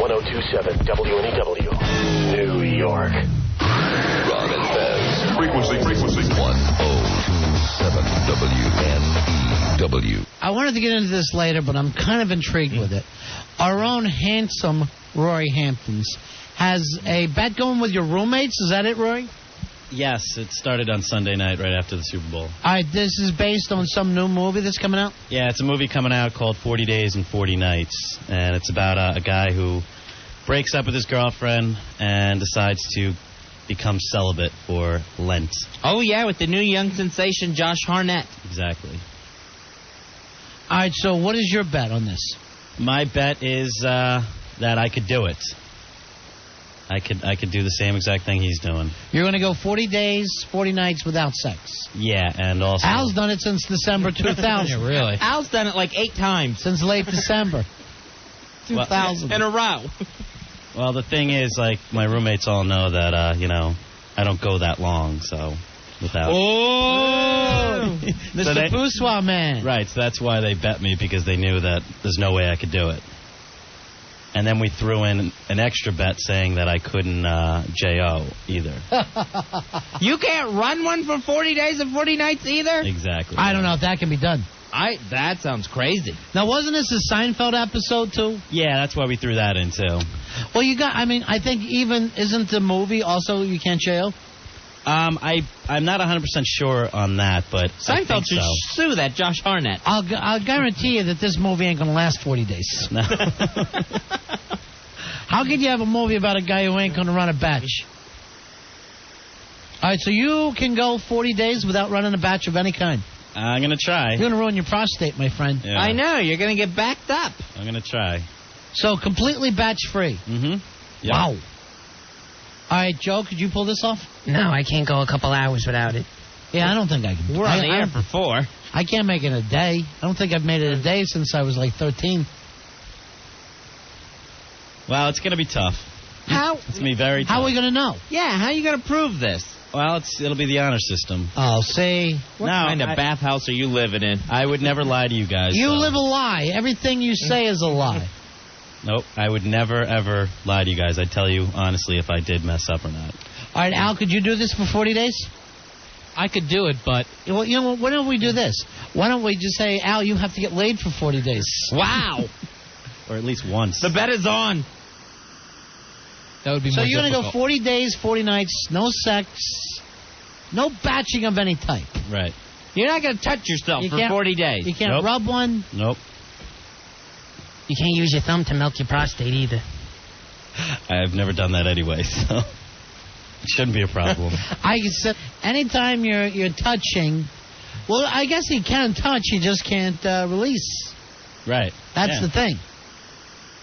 1027 WNEW, New York. Ron and Fez. Frequency. 1027 WNEW. I wanted to get into this later, but I'm kind of intrigued with it. Our own handsome Rory Hamptons has a bet going with your roommates. Is that it, Rory? Yes, it started on Sunday night right after the Super Bowl. All right, this is based on some new movie that's coming out? Yeah, it's a movie coming out called 40 Days and 40 Nights, and it's about a guy who breaks up with his girlfriend and decides to become celibate for Lent. Oh, yeah, with the new young sensation, Josh Hartnett. Exactly. All right, so what is your bet on this? My bet is that I could do it. I could do the same exact thing he's doing. You're going to go 40 days, 40 nights without sex. Yeah, and also... Al's done it since December 2000. Yeah, really? Al's done it like 8 times. Since late December 2000. In a row. Well, the thing is, like, my roommates all know that, I don't go that long, so... Without... Oh! Mr. Boussois man. Right, so that's why they bet me, because they knew that there's no way I could do it. And then we threw in an extra bet saying that I couldn't J.O. either. You can't run one for 40 days and 40 nights either? Exactly. I don't know if that can be done. That sounds crazy. Now, wasn't this a Seinfeld episode, too? Yeah, that's why we threw that in, too. Well, I think isn't the movie also You Can't J.O.? I'm not 100% sure on that, but Seinfeld should sue that Josh Hartnett. I'll guarantee you that this movie ain't going to last 40 days. No. How could you have a movie about a guy who ain't going to run a batch? All right, so you can go 40 days without running a batch of any kind. I'm going to try. You're going to ruin your prostate, my friend. Yeah. I know. You're going to get backed up. I'm going to try. So completely batch-free. Mm-hmm. Yep. Wow. All right, Joe, could you pull this off? No, I can't go a couple hours without it. Yeah, I don't think I can. We're on the air for 4. I can't make it a day. I don't think I've made it a day since I was like 13. Well, it's going to be tough. How? It's going to be very tough. How are we going to know? Yeah, how are you going to prove this? Well, it'll be the honor system. Oh, see? What kind of bathhouse are you living in? I would never lie to you guys. You live a lie. Everything you say is a lie. Nope, I would never, ever lie to you guys. I'd tell you honestly if I did mess up or not. All right, Al, could you do this for 40 days? I could do it, but... Well, why don't we do this? Why don't we just say, Al, you have to get laid for 40 days? Wow! Or at least once. The bet is on. That would be so more you're going to go difficult. 40 days, 40 nights, no sex, no batching of any type. Right. You're not going to touch yourself for 40 days. You can't rub one. Nope. You can't use your thumb to milk your prostate either. I've never done that anyway, so it shouldn't be a problem. I said anytime you're touching, well, I guess he can touch, he just can't release. Right. That's the thing.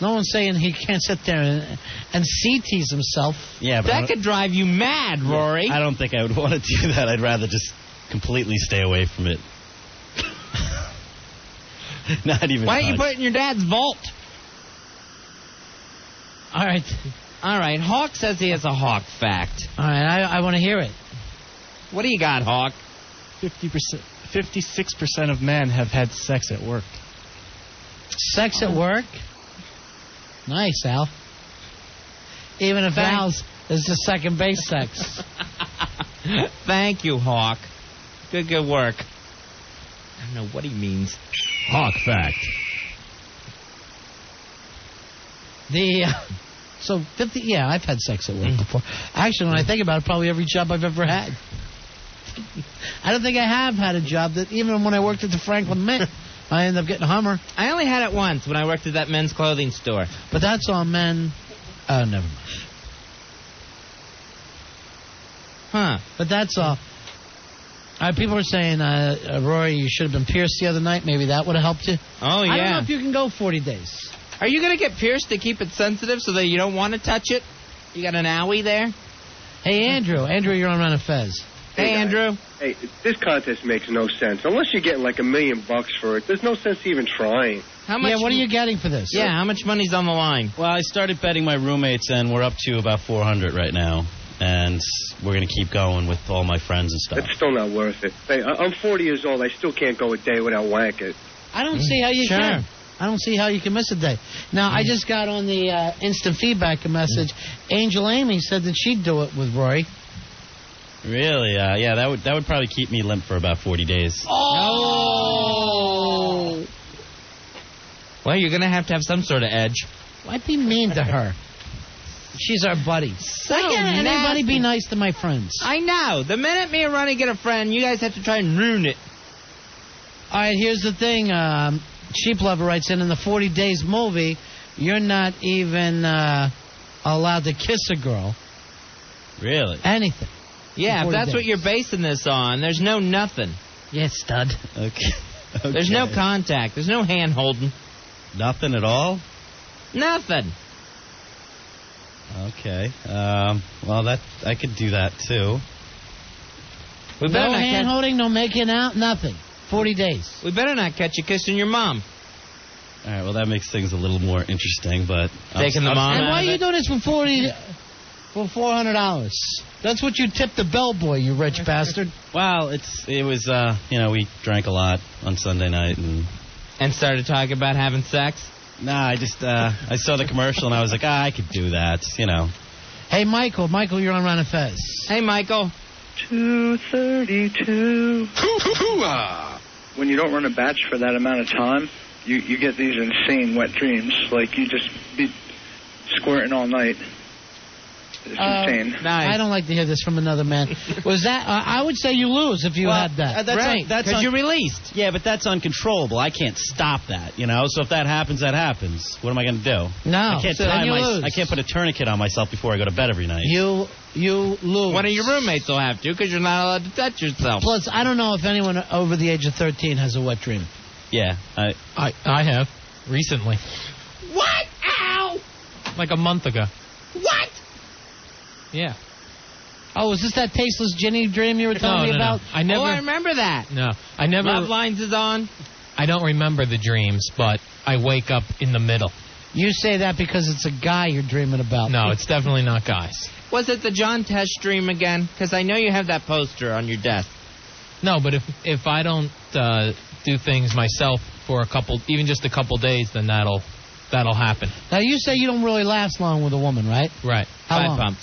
No one's saying he can't sit there and tease himself. Yeah, but that could drive you mad, Rory. I don't think I would want to do that. I'd rather just completely stay away from it. Not even. Why don't you put it in your dad's vault? All right. All right. Hawk says he has a Hawk fact. All right. I want to hear it. What do you got, Hawk? 56% of men have had sex at work. Sex at work? Nice, Al. Even if Al's is just second base sex. Thank you, Hawk. Good work. I don't know what he means. Hawk fact. So 50. Yeah, I've had sex at work before. Actually, when I think about it, probably every job I've ever had. I don't think I have had a job that even when I worked at the Franklin Mint, I ended up getting a Hummer. I only had it once when I worked at that men's clothing store. But that's on men. Oh, never mind. Huh. But that's all. People are saying, Rory, you should have been pierced the other night. Maybe that would have helped you. Oh, yeah. I don't know if you can go 40 days. Are you going to get pierced to keep it sensitive so that you don't want to touch it? You got an owie there? Hey, Andrew. Andrew, you're on Run of Fez. Hey, Andrew. Hey, this contest makes no sense. Unless you're getting like $1 million for it, there's no sense even trying. How much? Yeah, what are you getting for this? Yeah, how much money's on the line? Well, I started betting my roommates, and we're up to about 400 right now. And we're going to keep going with all my friends and stuff. It's still not worth it. Hey, I'm 40 years old. I still can't go a day without wanking. I don't see how you can. I don't see how you can miss a day. Now, I just got on the instant feedback message. Angel Amy said that she'd do it with Rory. Really? Yeah, that would probably keep me limp for about 40 days. Oh! Well, you're going to have some sort of edge. Why be mean to her? She's our buddy. Why can't anybody be nice to my friends? I know. The minute me and Ronnie get a friend, you guys have to try and ruin it. All right, here's the thing. Sheep Lover writes in the 40 Days movie, you're not even allowed to kiss a girl. Really? Anything. Yeah, if that's what you're basing this on, there's no nothing. Yeah, stud. Okay. There's no contact. There's no hand-holding. Nothing at all? Nothing. Okay. Well, I could do that, too. We better No not hand-holding, no making out, nothing. 40 days. We better not catch you kissing your mom. All right, well, that makes things a little more interesting, but... Taking the mom And out why of are you it? doing this for $400? That's what you tipped the bellboy, you rich bastard. Well, it was, we drank a lot on Sunday night, And started talking about having sex? Nah, I just, I saw the commercial, and I was like, I could do that, Hey, Michael. Michael, you're on Ron and Fez. Hey, Michael. 232. When you don't run a batch for that amount of time, you get these insane wet dreams. Like you just be squirting all night. It's insane. Nice. I don't like to hear this from another man. Was that? I would say you lose if you had that. Right, because you're released. Yeah, but that's uncontrollable. I can't stop that, So if that happens, that happens. What am I going to do? No, I can't then you lose. I can't put a tourniquet on myself before I go to bed every night. You lose. One of your roommates will have to, because you're not allowed to touch yourself. Plus, I don't know if anyone over the age of 13 has a wet dream. Yeah, I have. Recently. What? Ow! Like a month ago. What? Yeah. Oh, is this that tasteless Ginny dream you were telling me about? No. I never. Oh, I remember that. No, I never. Love Lines is on. I don't remember the dreams, but I wake up in the middle. You say that because it's a guy you're dreaming about. No, it's definitely not guys. Was it the John Tesh dream again? Because I know you have that poster on your desk. No, but if I don't do things myself for even just a couple days, then that'll happen. Now, you say you don't really last long with a woman, right? Right. How 5 long? pumps.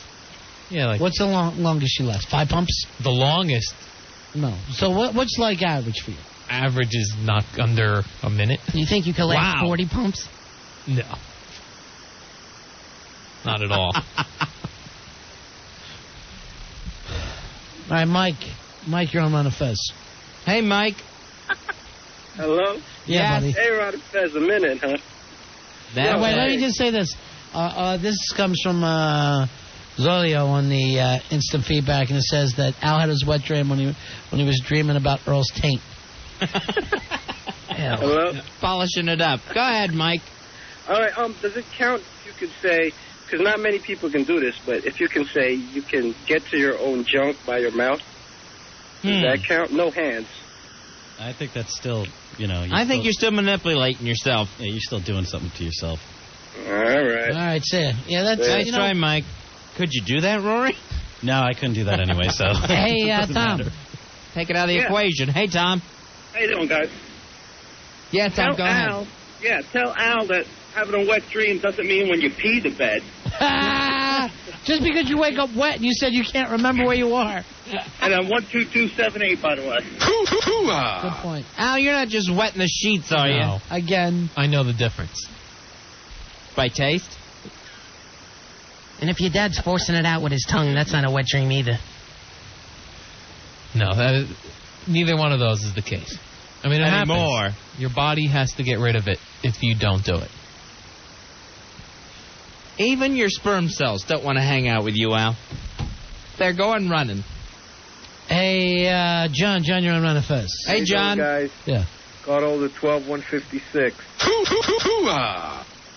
Yeah, like What's the longest she lasts? 5 pumps? the longest No. So what's like average for you? average is not under a minute. You think you could last Wow. 40 pumps? No. Not at all. All right, Mike. Mike, you're on Ron and Fez. Hey, Mike. Hello? Yeah, Yes. buddy. Hey, Rod, Fez, a minute, huh? That Wait, let way. me just say this. This comes from Zolio on the instant feedback, and it says that Al had his wet dream when he was dreaming about Earl's taint. Hello? Polishing it up. Go ahead, Mike. All right, does it count if you could say, because not many people can do this, but if you can say you can get to your own junk by your mouth, does that count? No hands. I think that's still, I think you're still manipulating yourself. Yeah, you're still doing something to yourself. All right. All right, see ya. Yeah, that's Nice try, Mike. Could you do that, Rory? No, I couldn't do that anyway, so... Hey, Doesn't Tom. matter. Take it out of the Yeah. equation. Hey, Tom. How you doing, guys? Yeah, Tom, go ahead. Tell Al that having a wet dream doesn't mean when you pee the bed. Just because you wake up wet and you said you can't remember where you are. And I'm 12278, by the way. Good point. Al, you're not just wetting the sheets, are you? No. Again. I know the difference. By taste? And if your dad's forcing it out with his tongue, that's not a wet dream either. No, neither one of those is the case. I mean, it Anymore. happens. Your body has to get rid of it if you don't do it. Even your sperm cells don't want to hang out with you, Al. They're going running. Hey, John, you're on Ron and Fez. Hey, John. guys. Yeah. Got all the 12156.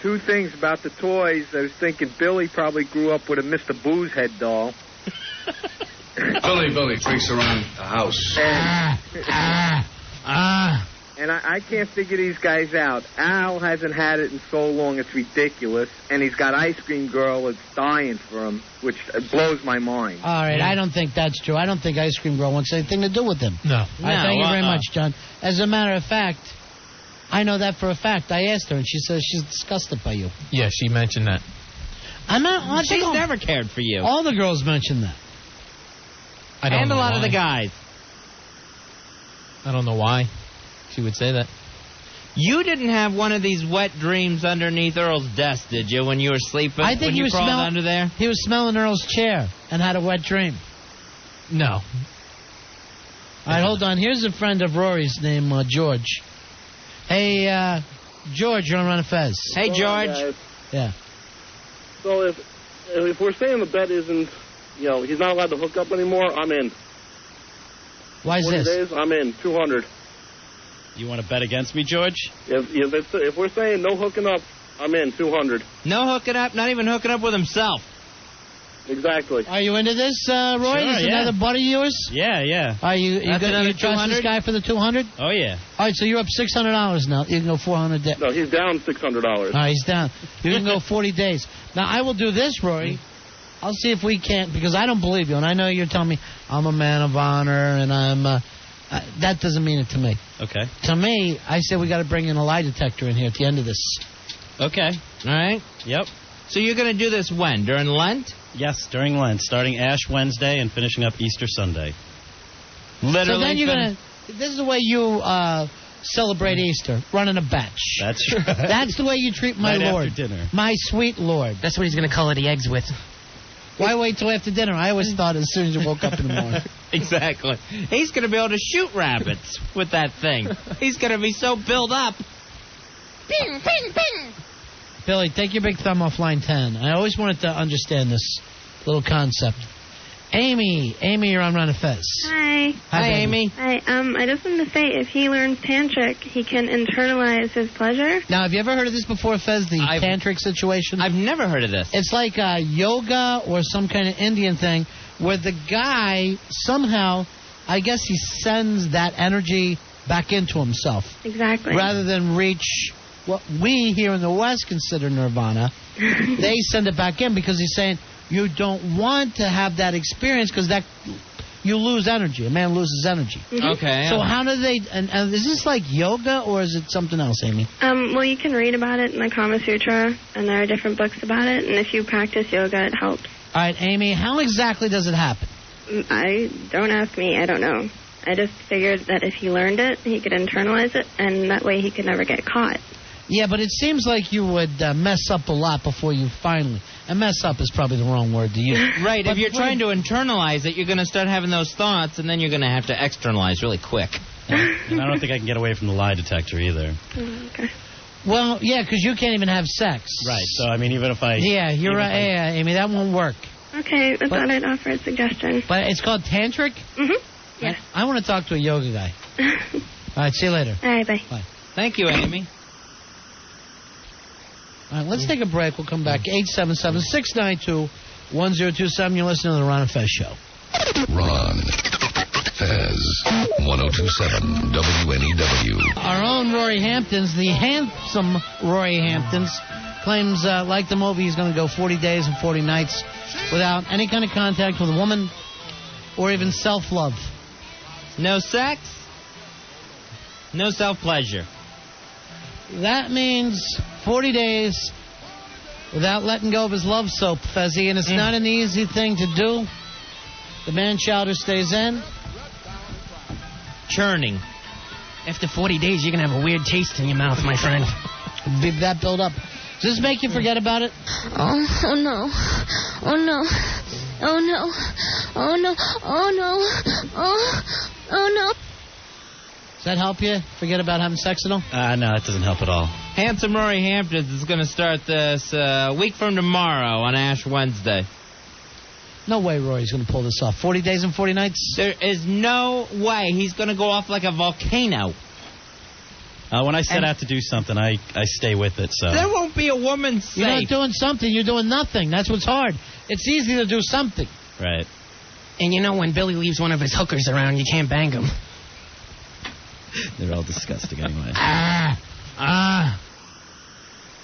Two things about the toys. I was thinking Billy probably grew up with a Mr. Boozehead doll. Billy drinks around the house. And I can't figure these guys out. Al hasn't had it in so long, it's ridiculous. And he's got Ice Cream Girl that's dying for him, which blows my mind. All right, I don't think that's true. I don't think Ice Cream Girl wants anything to do with him. No. Thank you very much, John. As a matter of fact, I know that for a fact. I asked her, and she says she's disgusted by you. Yeah, she mentioned that. I'm not. She's never cared for you. All the girls mention that. I don't And know a lot why. of the guys. I don't know why she would say that. You didn't have one of these wet dreams underneath Earl's desk, did you, when you were sleeping? I think when he you was crawled under there? He was smelling Earl's chair and had a wet dream. No. All right, hold on. Here's a friend of Rory's named George. Hey, George, you're on Run of Fez. Hey, George. Guys. Yeah. So if we're saying the bet isn't, he's not allowed to hook up anymore, I'm in. Why is 40 this? days, I'm in. 200. You want to bet against me, George? If we're saying no hooking up, I'm in. 200. No hooking up, not even hooking up with himself. Exactly. Are you into this, Roy? Sure, This is yeah. another buddy of yours? Yeah. Are you That's gonna another trust this 200? guy for the 200? Oh, yeah. All right, so you're up $600 now. You can go 400 days. No, he's down $600. All right, he's down. You can go 40 days. Now, I will do this, Rory. I'll see if we can't, because I don't believe you, and I know you're telling me I'm a man of honor, and I'm... that doesn't mean it to me. Okay. To me, I say we got to bring in a lie detector in here at the end of this. Okay. All right? Yep. So you're going to do this when? During Lent? Yes, during Lent, starting Ash Wednesday and finishing up Easter Sunday. Literally. So then you're going to... This is the way you celebrate Easter, running a batch. That's right. That's the way you treat my Right Lord. after dinner. My sweet Lord. That's what he's going to color the eggs with. Why wait till after dinner? I always thought as soon as you woke up in the morning. Exactly. He's going to be able to shoot rabbits with that thing. He's going to be so built up. Ping, ping, ping. Billy, take your big thumb off line 10. I always wanted to understand this little concept. Amy, you're on Run of Fez. Hi. Hi, baby. Amy. Hi. I just wanted to say, if he learns tantric, he can internalize his pleasure. Now, have you ever heard of this before, Fez, the tantric situation? I've never heard of this. It's like yoga or some kind of Indian thing where the guy somehow, I guess he sends that energy back into himself. Exactly. Rather than reach what we here in the West consider nirvana, they send it back in because he's saying you don't want to have that experience because that you lose energy. A man loses energy. Okay. So how do they... And is this like yoga or is it something else, Amy? Well, you can read about it in the Kama Sutra, and there are different books about it, and if you practice yoga, it helps. All right, Amy, how exactly does it happen? Don't ask me. I don't know. I just figured that if he learned it, he could internalize it, and that way he could never get caught. Yeah, but it seems like you would mess up a lot before you finally... And mess up is probably the wrong word to use. Right. But If you're before trying to internalize it, you're going to start having those thoughts, and then you're going to have to externalize really quick. And I don't think I can get away from the lie detector either. Okay. Well, yeah, because you can't even have sex. Right. So, I mean, even if I... Yeah, you're right. Yeah, Amy, that won't work. Okay, I thought I'd offer a suggestion. But it's called tantric? Mm-hmm. Yes. I want to talk to a yoga guy. All right, see you later. All right, bye. Bye. Thank you, Amy. All right, let's take a break. We'll come back. 877-692-1027. You're listening to the Ron and Fez Show. Ron, Fez, 1027 WNEW. Our own Rory Hamptons, the handsome Rory Hamptons, claims, like the movie, he's going to go 40 days and 40 nights without any kind of contact with a woman or even self-love. No sex, no self-pleasure. That means 40 days without letting go of his love soap, Fezzy, and it's not an easy thing to do. The man chowder stays in. Churning. After 40 days, you're going to have a weird taste in your mouth, my friend. Be that build up. Does this make you forget about it? Oh no. Oh no. Oh no. Oh no. Oh no. Oh no. Does that help you forget about having sex at all? No, it doesn't help at all. Handsome Rory Hamptons is going to start this week from tomorrow on Ash Wednesday. No way Rory's going to pull this off. 40 days and 40 nights? There is no way he's going to go off like a volcano. When I set out to do something, I stay with it. So There won't be a woman safe. You're not doing something. You're doing nothing. That's what's hard. It's easy to do something. Right. And you know when Billy leaves one of his hookers around, you can't bang him. They're all disgusting anyway.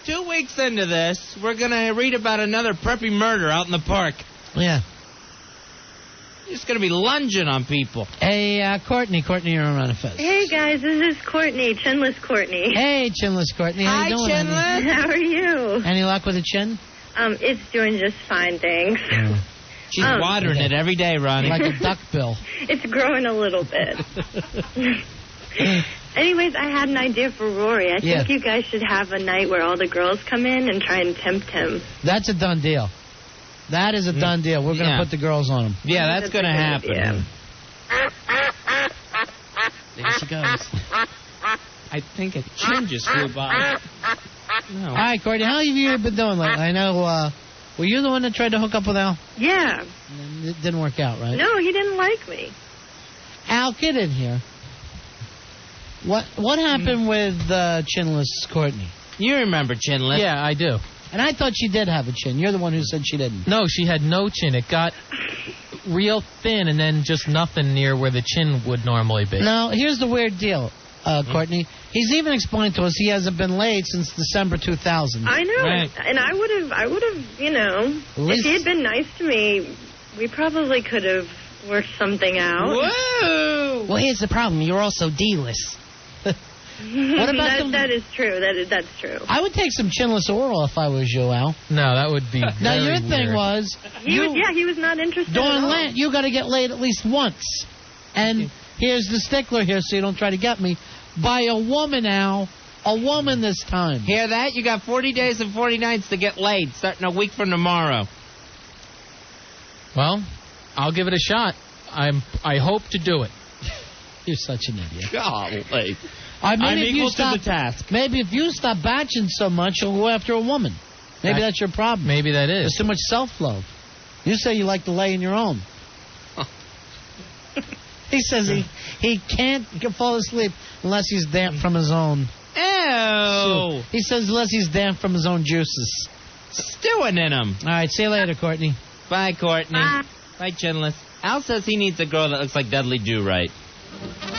2 weeks into this, we're going to read about another preppy murder out in the park. Yeah. just going to be lunging on people. Hey, Courtney, you're on a Fez. Hey, guys, this is Courtney, Chinless Courtney. Hey, Chinless Courtney. How Hi, you doing, Chinless. How are you? Any luck with the chin? It's doing just fine, thanks. She's watering it every day, Ronnie. Like a duck bill. It's growing a little bit. Anyways, I had an idea for Rory. I think you guys should have a night where all the girls come in and try and tempt him. That's a done deal. That is a done deal. We're going to put the girls on him. Yeah, that's going to happen. There she goes. I think a chin just flew by. No. All right, Courtney, how have you been doing lately? I know, were you the one that tried to hook up with Al? Yeah. It didn't work out, right? No, he didn't like me. Al, get in here. What happened with Chinless Courtney? You remember Chinless? Yeah, I do. And I thought she did have a chin. You're the one who said she didn't. No, she had no chin. It got real thin and then just nothing near where the chin would normally be. Now, here's the weird deal, Courtney. He's even explained to us he hasn't been laid since December 2000. I know. Right. And I would have, if he had been nice to me, we probably could have worked something out. Whoa! Well, here's the problem. You're also D-less. What about that is true. That's true. I would take some chinless oral if I was you, Al. No, that would be Now, very your thing weird. was... He was not interested During at all. Lent, you got to get laid at least once. And here's the stickler here, so you don't try to get me. By a woman, Al. A woman this time. Hear that? You got 40 days and 40 nights to get laid, starting a week from tomorrow. Well, I'll give it a shot. I hope to do it. You're such an idiot. Golly. I'm equal to the task. Maybe if you stop batching so much, you'll go after a woman. Maybe that's your problem. Maybe that is. There's too much self-love. You say you like to lay in your own. He says he can't fall asleep unless he's damp from his own. Ew. He says unless he's damp from his own juices. Stewing in him. All right, see you later, Courtney. Bye, Courtney. Bye, Chinless. Al says he needs a girl that looks like Dudley Do-Right.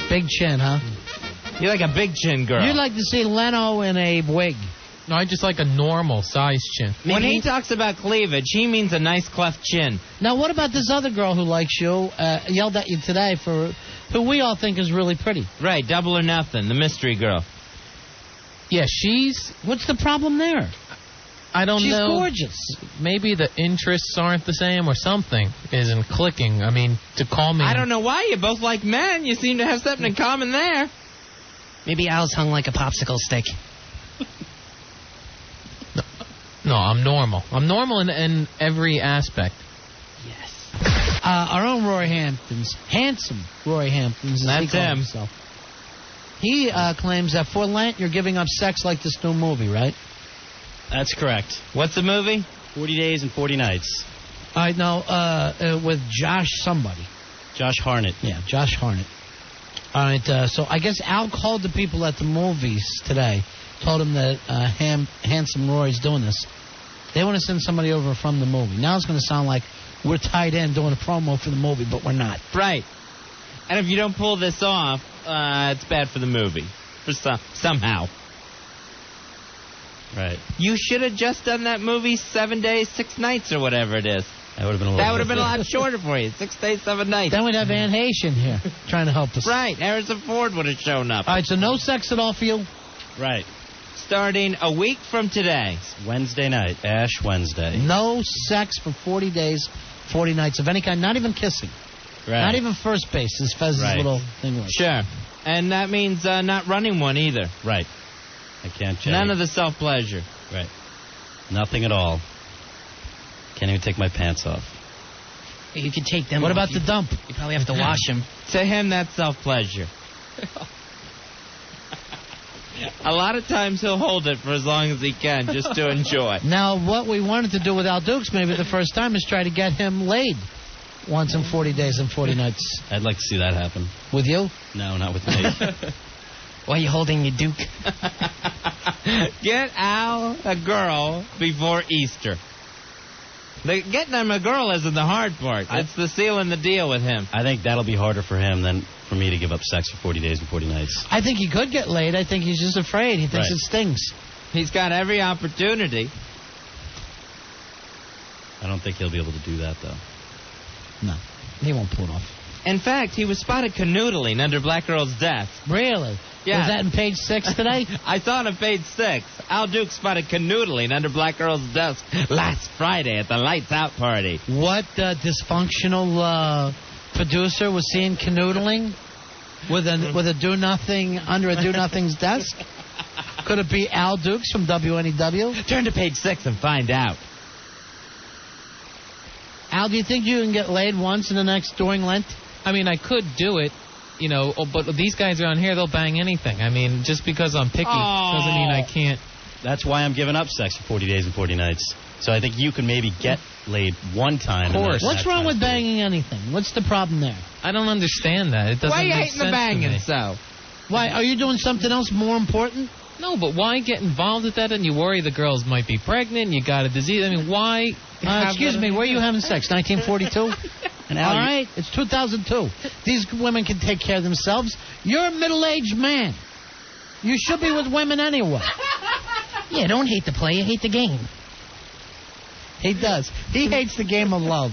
Big chin, huh? You like a big chin girl. You'd like to see Leno in a wig. No, I just like a normal size chin. When he talks about cleavage, he means a nice cleft chin. Now, what about this other girl who likes you, yelled at you today for who we all think is really pretty? Right, Double or Nothing, the mystery girl. Yeah, What's the problem there? I don't know. She's gorgeous. Maybe the interests aren't the same or something isn't clicking. I mean, to call me... I don't know why. You both like men. You seem to have something in common there. Maybe Al's hung like a popsicle stick. No, I'm normal. I'm normal in every aspect. Yes. Our own Rory Hamptons, handsome Rory Hamptons. That's him. Himself. He claims that for Lent you're giving up sex like this new movie, right? That's correct. What's the movie? 40 Days and 40 Nights. I know, with Josh somebody. Josh Hartnett. Yeah, Josh Hartnett. All right, so I guess Al called the people at the movies today, told them that handsome Rory's doing this. They want to send somebody over from the movie. Now it's going to sound like we're tied in doing a promo for the movie, but we're not. Right. And if you don't pull this off, it's bad for the movie. Somehow. Right. You should have just done that movie 7 days, 6 nights, or whatever it is. That would have been a lot shorter for you. 6 days, 7 nights. Then we'd have Ann Haitian here trying to help us. Right. Harrison Ford would have shown up. All right, so no sex at all for you? Right. Starting a week from today. Wednesday night. Ash Wednesday. No sex for 40 days, 40 nights of any kind, not even kissing. Right. Not even first base, as Fez's little thing was. Sure. And that means not running one either. Right. I can't check. None of the self-pleasure. Right. Nothing at all. Can't even take my pants off. You could take them What off. about the dump? You probably have to wash them. To him, that's self-pleasure. A lot of times he'll hold it for as long as he can just to enjoy. Now, what we wanted to do with Al Dukes maybe the first time is try to get him laid once in 40 days and 40 nights. I'd like to see that happen. With you? No, not with me. Why are you holding your Duke? Get Al a girl before Easter. Getting him a girl isn't the hard part. It's the sealing the deal with him. I think that'll be harder for him than for me to give up sex for 40 days and 40 nights. I think he could get laid. I think he's just afraid. He thinks Right. it stings. He's got every opportunity. I don't think he'll be able to do that, though. No, he won't pull it off. In fact, he was spotted canoodling under Black Girl's desk. Really? Yeah. Was that in page 6 today? I saw it on page 6. Al Duke spotted canoodling under Black Girl's desk last Friday at the Lights Out party. What dysfunctional producer was seen canoodling with a do-nothing under a do-nothing's desk? Could it be Al Dukes from WNEW? Turn to page 6 and find out. Al, do you think you can get laid once during Lent? I mean, I could do it, but these guys around here, they'll bang anything. I mean, just because I'm picky doesn't mean I can't. That's why I'm giving up sex for 40 days and 40 nights. So I think you can maybe get laid one time. Of course. What's wrong with banging anything? What's the problem there? I don't understand that. It doesn't Why are you make hating the sense to banging me. so? Why? Are you doing something else more important? No, but why get involved with that? And you worry the girls might be pregnant. You got a disease. I mean, why? Excuse me, where are you having sex? 1942? And Al, all right, it's 2002. These women can take care of themselves. You're a middle-aged man. You should be with women anyway. Yeah, don't hate the player, hate the game. He does. He hates the game of love.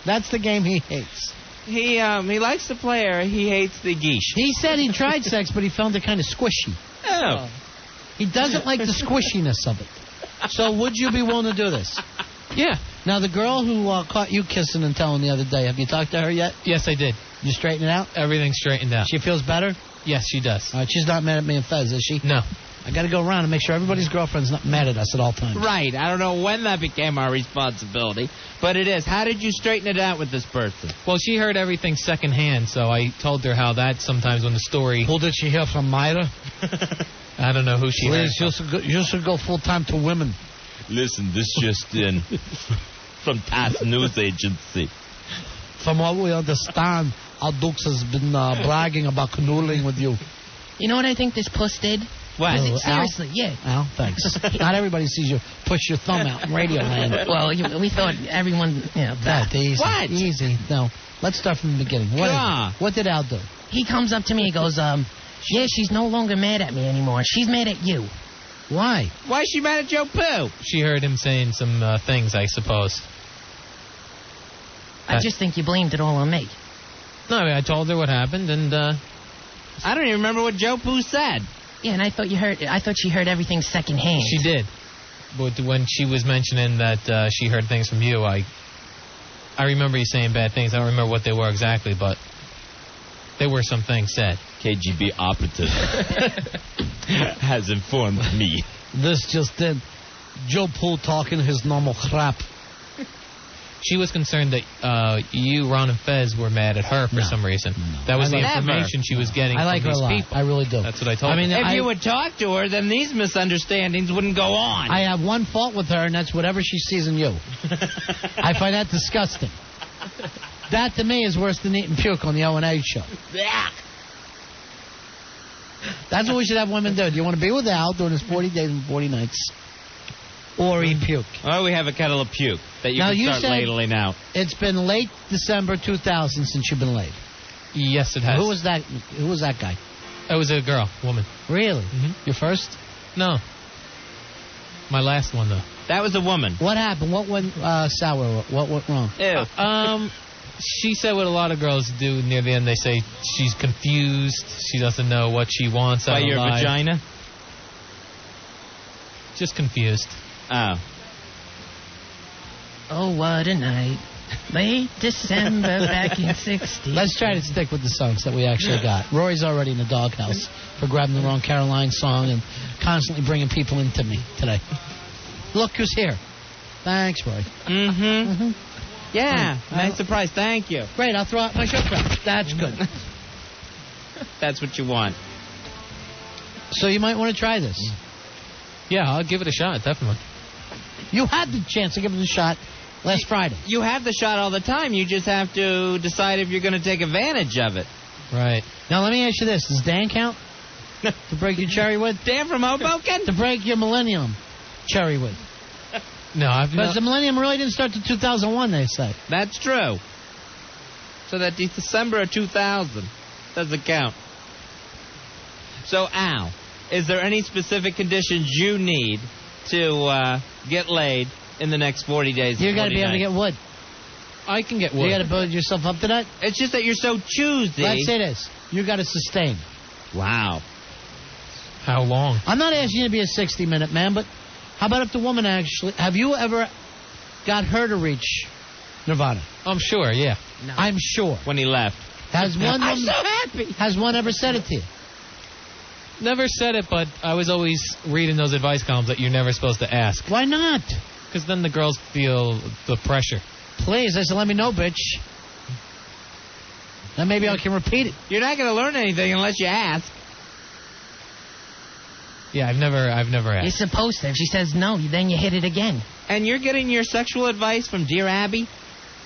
That's the game he hates. He likes the player. He hates the geesh. He said he tried sex, but he found it kind of squishy. Oh. He doesn't like the squishiness of it. So would you be willing to do this? Yeah. Now, the girl who caught you kissing and telling the other day, have you talked to her yet? Yes, I did. You straighten it out? Everything's straightened out. She feels better? Yes, she does. All right, she's not mad at me and Fez, is she? No. I got to go around and make sure everybody's girlfriend's not mad at us at all times. Right. I don't know when that became our responsibility, but it is. How did you straighten it out with this person? Well, she heard everything secondhand, so I told her how that sometimes when the story... Who did she hear from, Myra? I don't know who she heard Liz, from. you should go full-time to women. Listen, this just in from TASS News Agency. From what we understand, Al Dukes has been bragging about canoodling with you. You know what I think this puss did? What? Seriously, yeah. Al, thanks. Not everybody sees you push your thumb out in radio land. Well, we thought everyone, that. Easy. What? Easy. No. Let's start from the beginning. What did Al do? He comes up to me, he goes, yeah, she's no longer mad at me anymore. She's mad at you. Why? Why is she mad at Joe Poo? She heard him saying some things, I suppose. I just think you blamed it all on me. No, I mean, I told her what happened, and I don't even remember what Joe Poo said. Yeah, and I thought she heard everything secondhand. she did. But when she was mentioning that she heard things from you, I remember you saying bad things. I don't remember what they were exactly, but there were some things said. KGB operative has informed me. This just did. Joe Poole talking his normal crap. She was concerned that you, Ron, and Fez were mad at her for some reason. That was the information she was getting I like from her these a lot. people. I really do. That's what I told her. If you would talk to her, then these misunderstandings wouldn't go on. I have one fault with her, and that's whatever she sees in you. I find that disgusting. That, to me, is worse than eating puke on the O&A show. That's what we should have women do. Do you want to be with Al during his 40 days and 40 nights? Or eat puke? Well, we have a kettle of puke that you Now, can you start said ladling out. It's been late December 2000 since you've been laid. Yes, it has. Who was that guy? It was a girl, woman. Really? Mm-hmm. Your first? No. My last one, though. That was a woman. What happened? What went sour? What went wrong? Ew. She said what a lot of girls do near the end. They say she's confused. She doesn't know what she wants out By of your life. vagina? Just confused. Oh. Oh, what a night. Late December back in 60. Let's try to stick with the songs that we actually got. Rory's already in the doghouse for grabbing the wrong Caroline song and constantly bringing people into me today. Look who's here. Thanks, Rory. Mm-hmm. Yeah. Nice surprise. Thank you. Great. I'll throw out my shirt crap. That's good. That's what you want. So you might want to try this. Yeah, I'll give it a shot, definitely. You had the chance to give it a shot last Friday. You have the shot all the time. You just have to decide if you're going to take advantage of it. Right. Now, let me ask you this. Does Dan count to break your cherry with? Dan from Hoboken? To break your millennium cherry with. No, I've Because not. the millennium really didn't start to 2001, they say. That's true. So that December of 2000 doesn't count. So, Al, is there any specific conditions you need to get laid in the next 40 days? You got to be able to nights? get wood. I can get wood. You got to build yourself up to that? It's just that you're so choosy. Let's say this. You got to sustain. Wow. How long? I'm not asking you to be a 60-minute man, but how about if the woman actually... Have you ever got her to reach Nirvana? I'm sure, yeah. No. I'm sure. When he left. Has one I'm woman, so happy. Has one ever said it to you? Never said it, but I was always reading those advice columns that you're never supposed to ask. Why not? Because then the girls feel the pressure. Please, I said, let me know, bitch. Then maybe I can repeat it. You're not going to learn anything unless you ask. Yeah, I've never You're asked. supposed to. If she says no, then you hit it again. And you're getting your sexual advice from Dear Abby?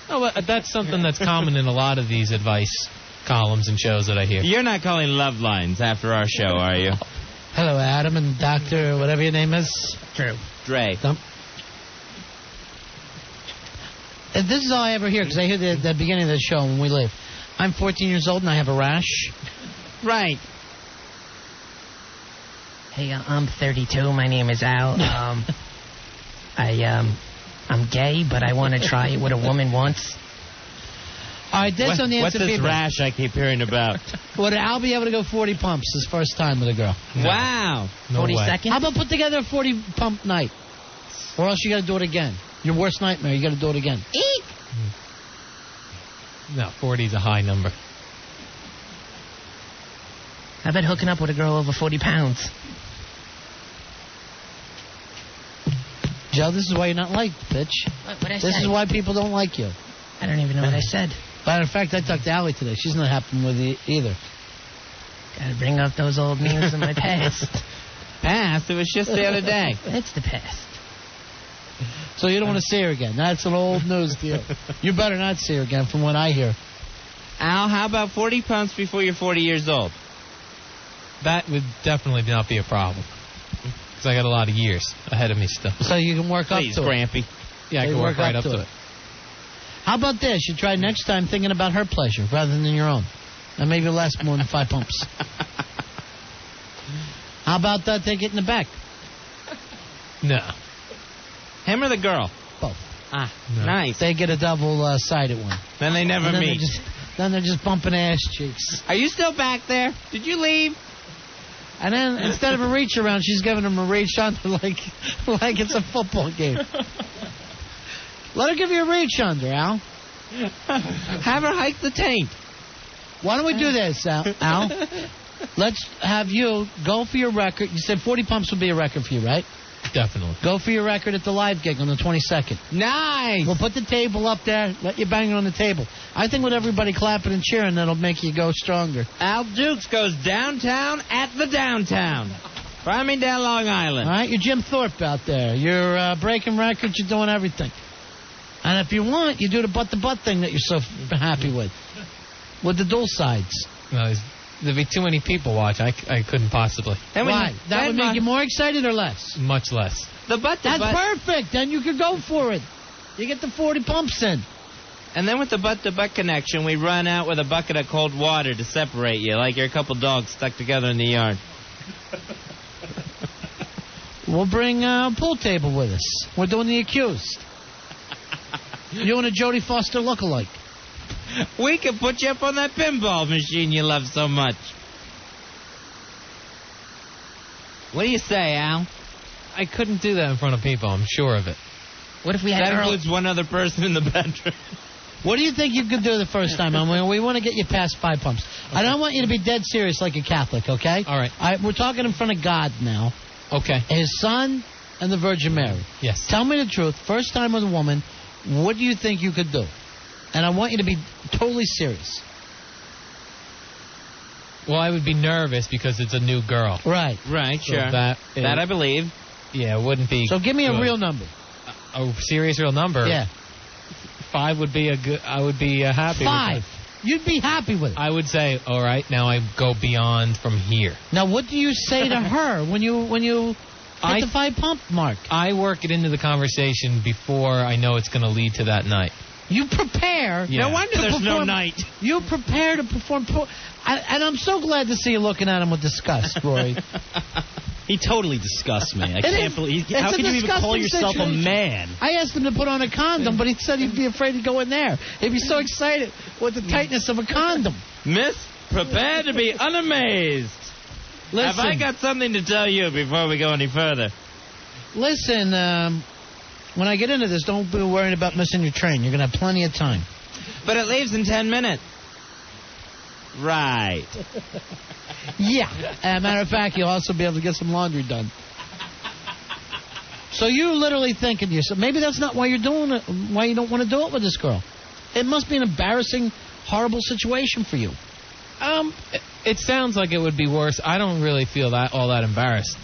Oh, well, that's something that's common in a lot of these advice columns and shows that I hear. You're not calling love lines after our show, are you? Hello, Adam and Dr. whatever your name is. True. Dre. This is all I ever hear, because I hear the beginning of the show when we leave. I'm 14 years old and I have a rash. Right. Hey, I'm 32. My name is Al. I'm gay, but I want to try it with a woman once. All right, that's on the What's answer this feedback. rash I keep hearing about? Would Al be able to go 40 pumps his first time with a girl? Wow. No 40 way. seconds? How about put together a 40 pump night? Or else you got to do it again. Your worst nightmare, you got to do it again. Eek! No, 40 is a high number. How about hooking up with a girl over 40 pounds? Joe, this is why you're not liked, bitch. What I This say? is why people don't like you. I don't even know what I said. Matter of fact, I talked to Allie today. She's not happy with you either. Gotta bring up those old memes in my past. Past? It was just the other day. It's the past. So you don't want to see her again. That's an old news to you. You better not see her again from what I hear. Al, how about 40 pumps before you're 40 years old? That would definitely not be a problem. Because I got a lot of years ahead of me still. So you can work Please, up to Grampy. Yeah, I You can work right up to it. How about this? You try next time thinking about her pleasure rather than your own. And maybe last more than 5 pumps. How about take it in the back? No. Him or the girl? Both. Ah, No. nice. They get a double-sided one. Then they never And then meet. then they're just bumping ass cheeks. Are you still back there? Did you leave? And then instead of a reach around, she's giving him a reach under like it's a football game. Let her give you a reach under, Al. Have her hike the taint. Why don't we do this, Al? Let's have you go for your record. You said 40 pumps would be a record for you, right? Definitely. Go for your record at the live gig on the 22nd. Nice. We'll put the table up there. Let you bang it on the table. I think with everybody clapping and cheering, that'll make you go stronger. Al Dukes goes downtown at the downtown. Find me down Long Island. All right, you're Jim Thorpe out there. You're breaking records. You're doing everything. And if you want, you do the butt-to-butt thing that you're so happy with the dual sides. No, there'd be too many people watch. I couldn't possibly. Why? That would make you more excited or less? Much less. The butt-to-butt. That's perfect. Then you could go for it. You get the 40 pumps in. And then with the butt-to-butt connection, we run out with a bucket of cold water to separate you, like you're a couple dogs stuck together in the yard. We'll bring a pool table with us. We're doing the accused. You and a Jodie Foster lookalike. We could put you up on that pinball machine you love so much. What do you say, Al? I couldn't do that in front of people. I'm sure of it. What if we had That Earl? includes one other person in the bedroom. What do you think you could do the first time? I mean, we want to get you past 5 pumps. I don't want you to be dead serious like a Catholic, okay? All right. We're talking in front of God now. Okay. His Son and the Virgin Mary. Yes. Tell me the truth. First time with a woman, what do you think you could do? And I want you to be totally serious. Well, I would be nervous because it's a new girl. Right. Right, So sure. that I believe. Yeah, it wouldn't be. So give me a good. real number. A serious real number. Yeah. 5 would be a good. I would be happy. 5. With You'd be happy with it. I would say, all right, now I go beyond from here. Now, what do you say to her when you hit the 5 pump mark? I work it into the conversation before I know it's going to lead to that night. You prepare. Yeah. No wonder to there's no perform- night. You prepare to perform. And I'm so glad to see you looking at him with disgust, Rory. He totally disgusts me. I can't believe. How can you even call yourself a man? I asked him to put on a condom, but he said he'd be afraid to go in there. He'd be so excited with the tightness of a condom. Miss, prepare to be unamazed. Listen, Have I got something to tell you before we go any further? Listen, when I get into this, don't be worrying about missing your train. You're going to have plenty of time. But it leaves in 10 minutes. Right. Yeah. Matter of fact, you'll also be able to get some laundry done. So you literally thinking to yourself, maybe that's not why you're doing it, why you don't want to do it with this girl. It must be an embarrassing, horrible situation for you. It sounds like it would be worse. I don't really feel all that embarrassed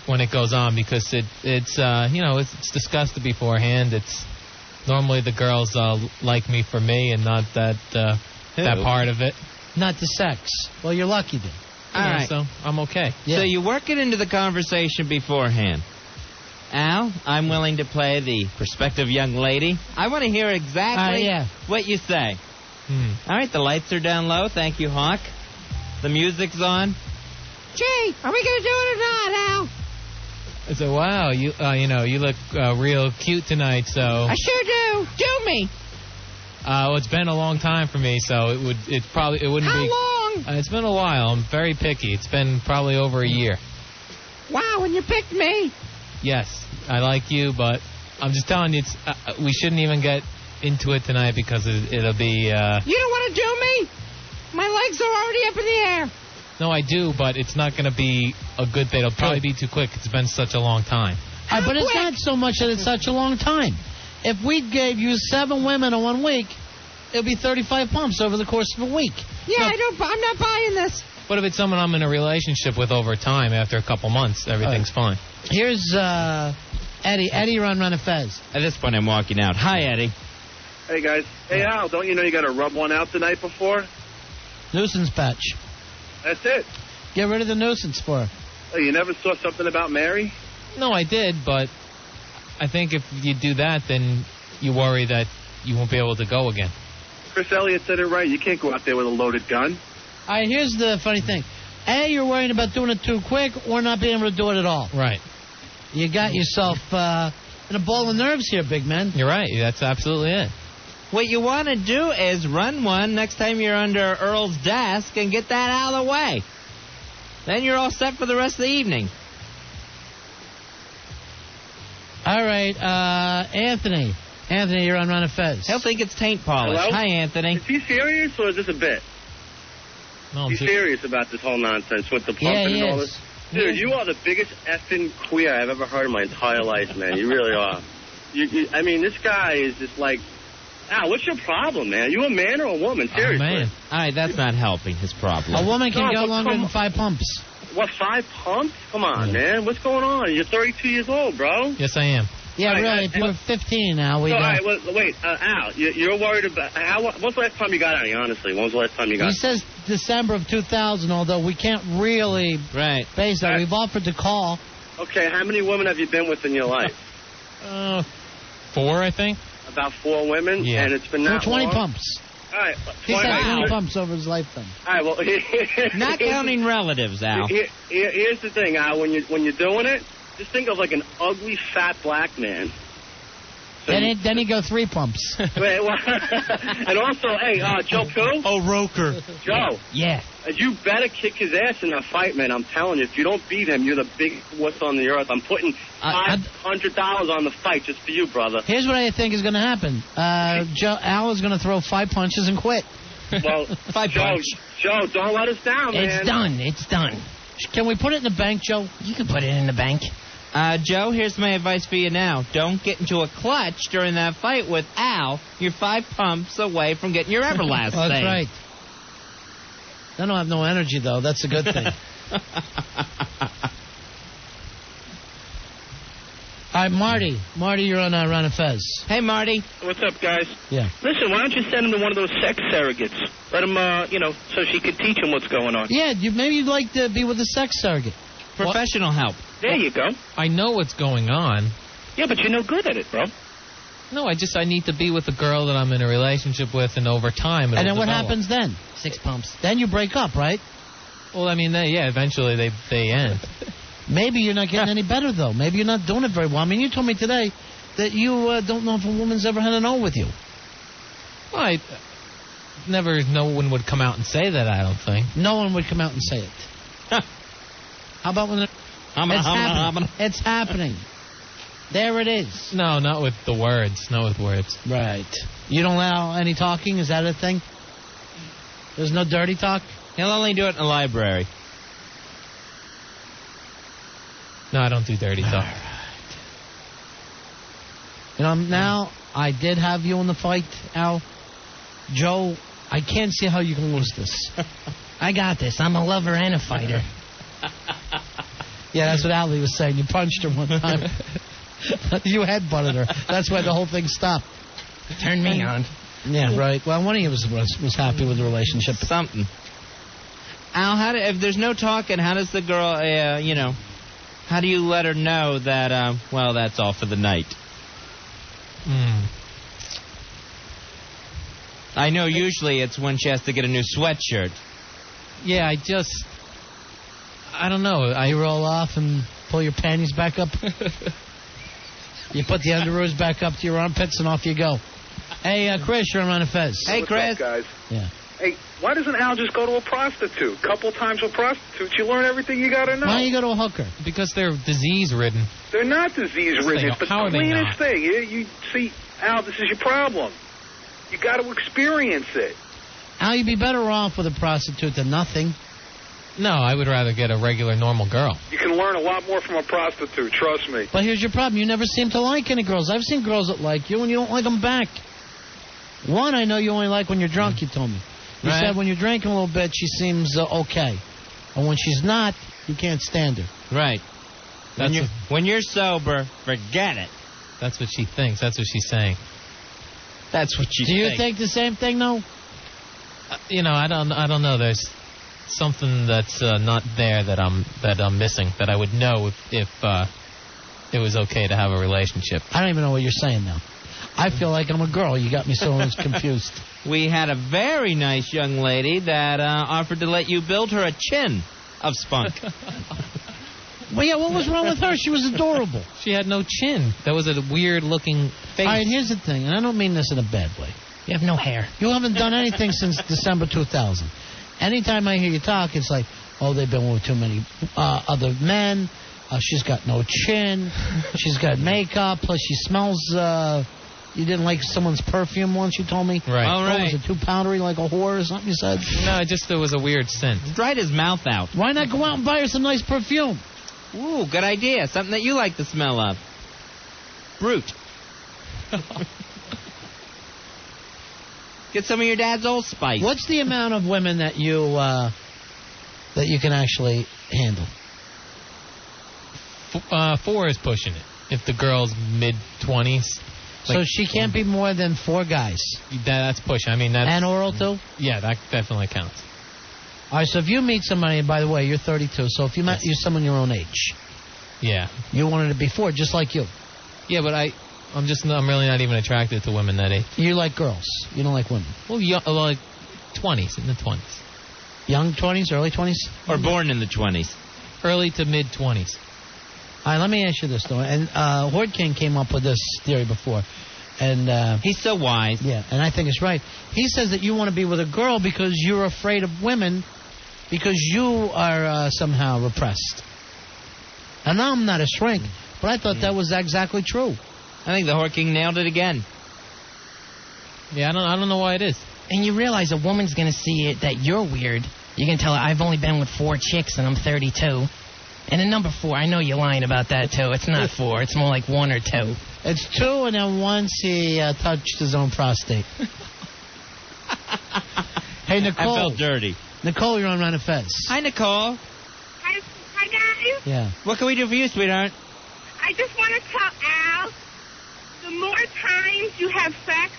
when it goes on because it's discussed beforehand. It's normally the girls like me for me and not that part of it. Not the sex. Well, you're lucky then. All right. So I'm okay. Yeah. So you work it into the conversation beforehand. Al, I'm willing to play the prospective young lady. I want to hear exactly what you say. All right, the lights are down low. Thank you, Hawk. The music's on. Gee, are we going to do it or not, Al? I said, wow, you look real cute tonight, so... I sure do. Do me. Well, it's been a long time for me, so it wouldn't be... How long? It's been a while. I'm very picky. It's been probably over a year. Wow, and you picked me. Yes, I like you, but I'm just telling you, we shouldn't even get into it tonight because it'll be... You don't want to do me? My legs are already up in the air. No, I do, but it's not going to be a good thing. It'll probably be too quick. It's been such a long time. But it's not so much that it's such a long time. If we gave you 7 women in 1 week, it'll be 35 pumps over the course of a week. Yeah, I'm not buying this. What if it's someone I'm in a relationship with over time? After a couple months, everything's fine. Here's Eddie. Eddie, you're on Run a Fez. At this point, I'm walking out. Hi, Eddie. Hey, guys. Hey, Al, don't you know you got to rub one out the night before? Nuisance patch. That's it. Get rid of the nuisance for her. Oh, you never saw something about Mary? No, I did, but I think if you do that, then you worry that you won't be able to go again. Chris Elliott said it right. You can't go out there with a loaded gun. All right, here's the funny thing. A, you're worried about doing it too quick or not being able to do it at all. Right. You got yourself in a ball of nerves here, big man. You're right. That's absolutely it. What you want to do is run one next time you're under Earl's desk and get that out of the way. Then you're all set for the rest of the evening. All right, Anthony. Anthony, you're on Run a Fez. He'll think it's taint polish. Hello? Hi, Anthony. Is he serious or is this a bit? No, He's serious about this whole nonsense with the pumping and all this. Dude, you are the biggest effing queer I've ever heard in my entire life, man. You really are. I mean, this guy is just like... Al, what's your problem, man? Are you a man or a woman? Seriously. Oh, man. All right, that's not helping his problem. A woman can go longer than 5 pumps. What, 5 pumps? Come on, man. What's going on? You're 32 years old, bro. Yes, I am. Yeah, really. If you were 15 now, we all right, wait, Al, you're worried about... when's the last time you got any, honestly? When was the last time you got... He says December of 2000, although we can't really base that. We've offered to call. Okay, how many women have you been with in your life? 4, I think. About 4 women? Yeah. And it's been that 20 long? pumps. All right. He's had 20 pumps over his lifetime. All right, well... Not counting relatives, Al. Here's the thing, Al. When you're doing it, just think of like an ugly, fat black man. So then he go 3 pumps. Wait, well, and also, hey, Joe Poo? Oh, Roker. Joe. Yeah. You better kick his ass in a fight, man. I'm telling you, if you don't beat him, you're the biggest wuss on the earth. I'm putting $500 on the fight just for you, brother. Here's what I think is going to happen. Al is going to throw 5 punches and quit. Well, Joe, don't let us down, man. It's done. Can we put it in the bank, Joe? You can put it in the bank. Joe, here's my advice for you now. Don't get into a clutch during that fight with Al. You're 5 pumps away from getting your everlasting. That's right. I don't have no energy, though. That's a good thing. All right, Marty. Marty, you're on Run a Fez. Hey, Marty. What's up, guys? Yeah. Listen, why don't you send him to one of those sex surrogates? Let him, so she could teach him what's going on. Yeah, maybe you'd like to be with a sex surrogate. Professional help. There you go. I know what's going on. Yeah, but you're no good at it, bro. No, I need to be with a girl that I'm in a relationship with, and over time it'll And then what develop. happens then? 6 pumps. Then you break up, right? Well, I mean, eventually they end. Maybe you're not getting any better, though. Maybe you're not doing it very well. I mean, you told me today that you don't know if a woman's ever had an O with you. Well, no one would come out and say that, I don't think. No one would come out and say it. How about when it's happening? It's happening. There it is. No, not with the words. Not with words. Right. You don't allow any talking? Is that a thing? There's no dirty talk? He'll only do it in the library. No, I don't do dirty talk. Right. You know, now, I did have you in the fight, Al. Joe, I can't see how you can lose this. I got this. I'm a lover and a fighter. Yeah, that's what Allie was saying. You punched her one time. You headbutted her. That's why the whole thing stopped. Turn me on. Yeah, right. Well, one of you was happy with the relationship. Something. Al, if there's no talking, how does the girl, how do you let her know that, that's all for the night? I know usually it's when she has to get a new sweatshirt. Yeah, I don't know. You roll off and pull your panties back up. You put the underoos back up to your armpits and off you go. Hey, Chris, you're on Fez. Hey, Chris. What's up, guys? Yeah. Hey, why doesn't Al just go to a prostitute? Couple times with prostitutes, you learn everything you got to know. Why don't you go to a hooker? Because they're disease-ridden. They're not disease-ridden. It's the How are they cleanest not? thing. You see, Al, this is your problem. You got to experience it. Al, you'd be better off with a prostitute than nothing. No, I would rather get a regular, normal girl. You can learn a lot more from a prostitute, trust me. But here's your problem. You never seem to like any girls. I've seen girls that like you, and you don't like them back. One, I know you only like when you're drunk, you told me. You said when you're drinking a little bit, she seems okay. And when she's not, you can't stand her. Right. When you're sober, forget it. That's what she thinks. That's what she's saying. That's what she thinks. Do you think the same thing, though? I don't know. There's something that's not there that I'm missing, that I would know if it was okay to have a relationship. I don't even know what you're saying now. I feel like I'm a girl. You got me so confused. We had a very nice young lady that offered to let you build her a chin of spunk. Well, yeah, what was wrong with her? She was adorable. She had no chin. That was a weird-looking face. All right, here's the thing, and I don't mean this in a bad way. You have no hair. You haven't done anything since December 2000. Anytime I hear you talk, it's like, oh, they've been with too many other men. She's got no chin. She's got makeup. Plus, she smells... you didn't like someone's perfume once, you told me? Right. All right. What was it, too powdery like a whore or something you said? No, there was a weird scent. Dried his mouth out. Why not go out and buy her some nice perfume? Ooh, good idea. Something that you like the smell of. Brute. Get some of your dad's Old Spice. What's the amount of women that you can actually handle? 4 is pushing it. If the girl's mid-20s. So she can't be more than 4 guys. That's pushing. I mean, that's... And oral, too? Yeah, that definitely counts. All right, so if you meet somebody, and by the way, you're 32, so if you met someone your own age. Yeah. You wanted it before, just like you. Yeah, but I'm really not even attracted to women that age. You like girls. You don't like women. Well, like 20s, in the 20s. Young 20s, early 20s? Or born in the 20s. Early to mid-20s. All right, let me ask you this, though. And Horde King came up with this theory before. And he's so wise. Yeah, and I think it's right. He says that you want to be with a girl because you're afraid of women because you are somehow repressed. And I'm not a shrink, but I thought that was exactly true. I think the Horde King nailed it again. Yeah, I don't know why it is. And you realize a woman's going to see it that you're weird. You can tell her, I've only been with 4 chicks and I'm 32. And then number 4, I know you're lying about that, too. It's not 4. It's more like 1 or 2. It's 2, and then once he touched his own prostate. Hey, Nicole. I felt dirty. Nicole, you're on Ron and Fez. Hi, Nicole. Hi, guys. Yeah. What can we do for you, sweetheart? I just want to tell Al, the more times you have sex,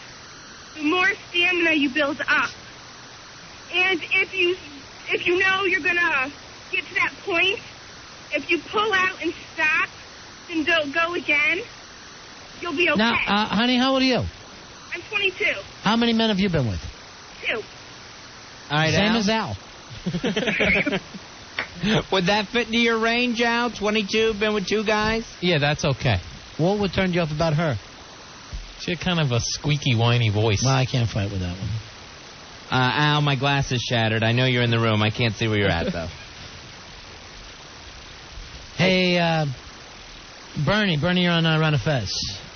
the more stamina you build up. And if you know you're going to get to that point, if you pull out and stop and don't go again, you'll be okay. Now, honey, how old are you? I'm 22. How many men have you been with? 2. All right, Same Al. as Al. Would that fit into your range, Al? 22, been with 2 guys? Yeah, that's okay. What would turn you off about her? She had kind of a squeaky, whiny voice. Well, I can't fight with that one. Al, my glass is shattered. I know you're in the room. I can't see where you're at, though. Hey, Bernie, you're on Run of Fez.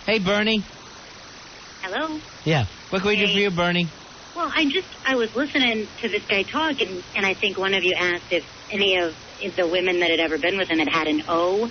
Hey, Bernie. Hello? Yeah. What can we do for you, Bernie? Well, I was listening to this guy talk, and I think one of you asked if any of the women that had ever been with him had an O.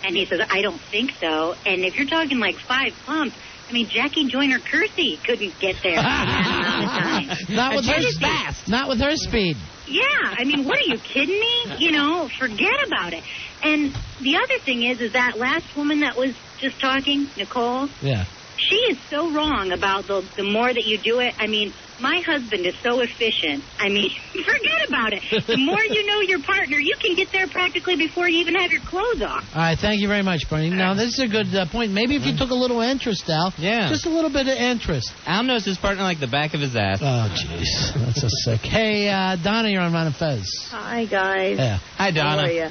And he says, I don't think so. And if you're talking like 5 pumps, I mean, Jackie Joyner-Kersee couldn't get there in that amount of time. Not with her fast. Not with her speed. Yeah, I mean, what are you kidding me? You know, forget about it. And the other thing is that last woman that was just talking, Nicole. Yeah. She is so wrong about the more that you do it. I mean, my husband is so efficient. I mean, forget about it. The more you know your partner, you can get there practically before you even have your clothes off. All right, thank you very much, Bernie. Now, this is a good point. Maybe if you took a little interest, Al. Yeah. Just a little bit of interest. Al knows his partner like the back of his ass. Oh, jeez. That's so sick. Hey, Donna, you're on Ron and Fez. Hi, guys. Yeah. Hi, Donna. How are you?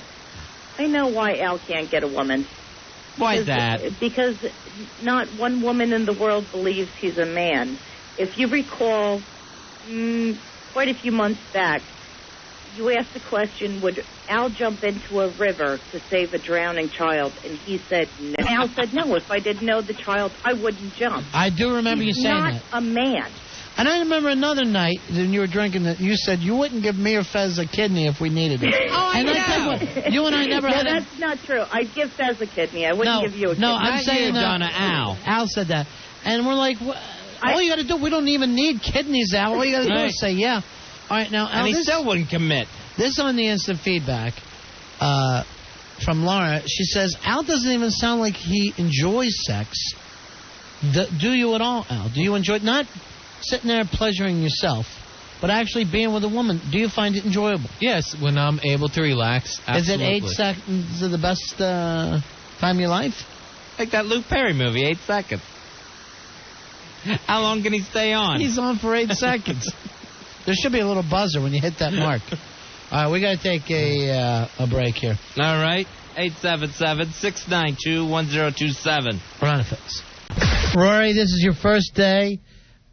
I know why Al can't get a woman. Why is that? Because not one woman in the world believes he's a man. If you recall, quite a few months back, you asked the question, would Al jump into a river to save a drowning child? And he said no. Al said, no, if I didn't know the child, I wouldn't jump. I do remember you saying that. He's not a man. And I remember another night when you were drinking that you said you wouldn't give me or Fez a kidney if we needed it. Oh, and I tell you what, you and I never had that's not true. I'd give Fez a kidney. I wouldn't give you a kidney. No, I'm saying Donna, Al. Al said that. And we're like, all you got to do, we don't even need kidneys, Al. All you got to do is say, yeah. All right, now, Al, and he still wouldn't commit. This on the instant feedback from Laura. She says, Al doesn't even sound like he enjoys sex. Do you at all, Al? Do you enjoy it? Not sitting there pleasuring yourself, but actually being with a woman. Do you find it enjoyable? Yes, when I'm able to relax, absolutely. Is it 8 seconds the best time of your life? Like that Luke Perry movie, 8 seconds. How long can he stay on? He's on for 8 seconds. There should be a little buzzer when you hit that mark. All right, we got to take a break here. All right, 877-692-1027. Run it, Rory, this is your first day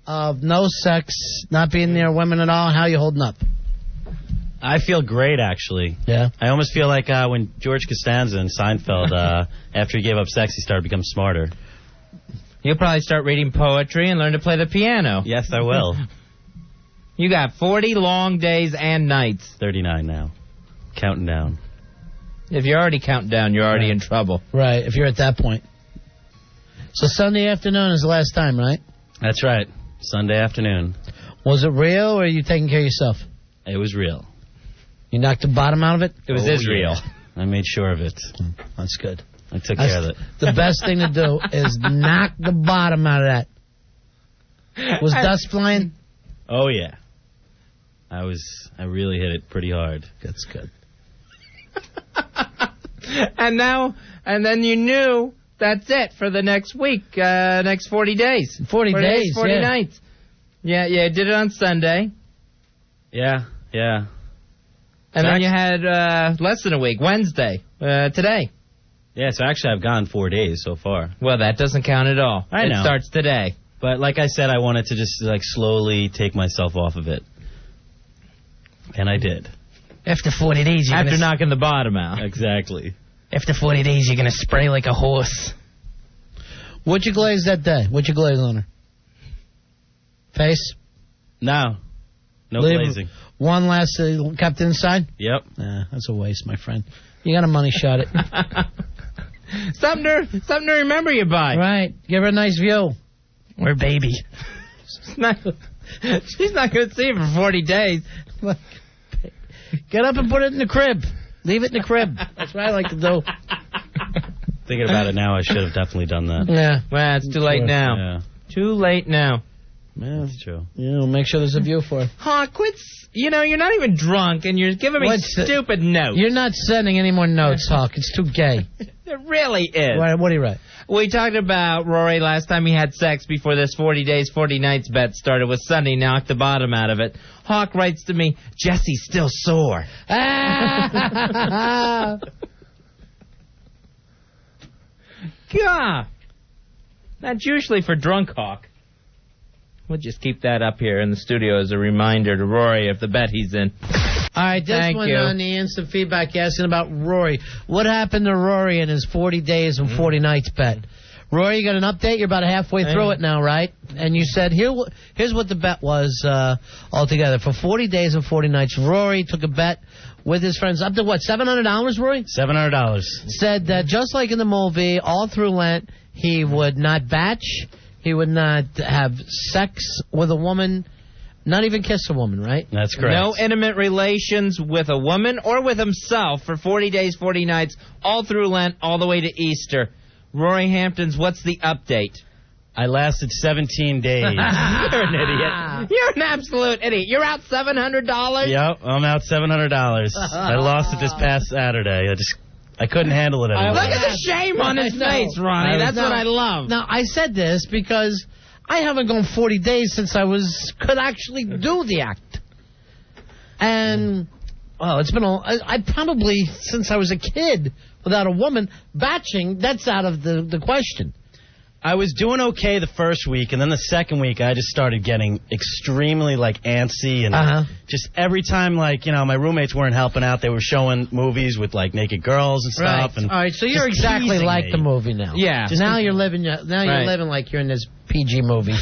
of no sex, not being near women at all. How are you holding up? I feel great, actually. Yeah? I almost feel like when George Costanza in Seinfeld, after he gave up sex, he started to become smarter. You'll probably start reading poetry and learn to play the piano. Yes, I will. You got 40 long days and nights. 39 now. Counting down. If you're already counting down, you're already in trouble. Right, if you're at that point. So Sunday afternoon is the last time, right? That's right. Sunday afternoon. Was it real, or are you taking care of yourself? It was real. You knocked the bottom out of it? It was Israel. Yeah. I made sure of it. That's good. I took care of it. The best thing to do is knock the bottom out of that. Was dust flying? Oh, yeah. I really hit it pretty hard. That's good. And then you knew that's it for the next week, next 40 days. 40 days, 40 nights. Yeah, I did it on Sunday. Yeah. And then you had less than a week, Wednesday, today. Yeah, so actually I've gone 4 days so far. Well, that doesn't count at all. I know. It starts today. But like I said, I wanted to just slowly take myself off of it. And I did. After 40 days, after knocking the bottom out. Exactly. After 40 days, you're going to spray like a horse. What'd you glaze that day? What'd you glaze on her? Face? No glazing. One last kept inside? Yep. Nah, that's a waste, my friend. You got a money shot it. Something to remember you by. Right. Give her a nice view. We're baby. She's not going to see it for 40 days. Get up and put it in the crib. Leave it in the crib. That's what I like to do. Thinking about it now, I should have definitely done that. Yeah. Well, it's too late now. Yeah. Too late now. Yeah, that's true. Yeah, make sure there's a view for it. Quit. You're not even drunk, and you're giving me stupid notes. You're not sending any more notes, Hawk. It's too gay. It really is. What do you write? We talked about Rory last time he had sex before this 40 days, 40 nights bet started with Sunday knocked the bottom out of it. Hawk writes to me, Jesse's still sore. God. That's usually for drunk Hawk. We'll just keep that up here in the studio as a reminder to Rory of the bet he's in. All right, this one on the instant feedback asking about Rory. What happened to Rory in his 40 days and 40 nights bet? Rory, you got an update? You're about halfway through it now, right? And you said, here's what the bet was altogether. For 40 days and 40 nights, Rory took a bet with his friends. Up to what, $700, Rory? $700. Said that just like in the movie, all through Lent, he would not batch. He would not have sex with a woman, not even kiss a woman, right? That's correct. No intimate relations with a woman or with himself for 40 days, 40 nights, all through Lent, all the way to Easter. Rory Hamptons, what's the update? I lasted 17 days. You're an idiot. You're an absolute idiot. You're out $700? Yep, I'm out $700. I lost it this past Saturday. I couldn't handle it anymore. Look at the shame on his face, Ronnie. That's what I love. Now, I said this because I haven't gone 40 days since I could actually do the act. And, well, it's been I probably, since I was a kid, without a woman, batching, that's out of the question. I was doing okay the first week, and then the second week I just started getting extremely, antsy, and just every time, my roommates weren't helping out, they were showing movies with, naked girls and stuff. Right. And all right, so you're exactly like the movie now. Yeah. Now you're living like you're in this PG movie.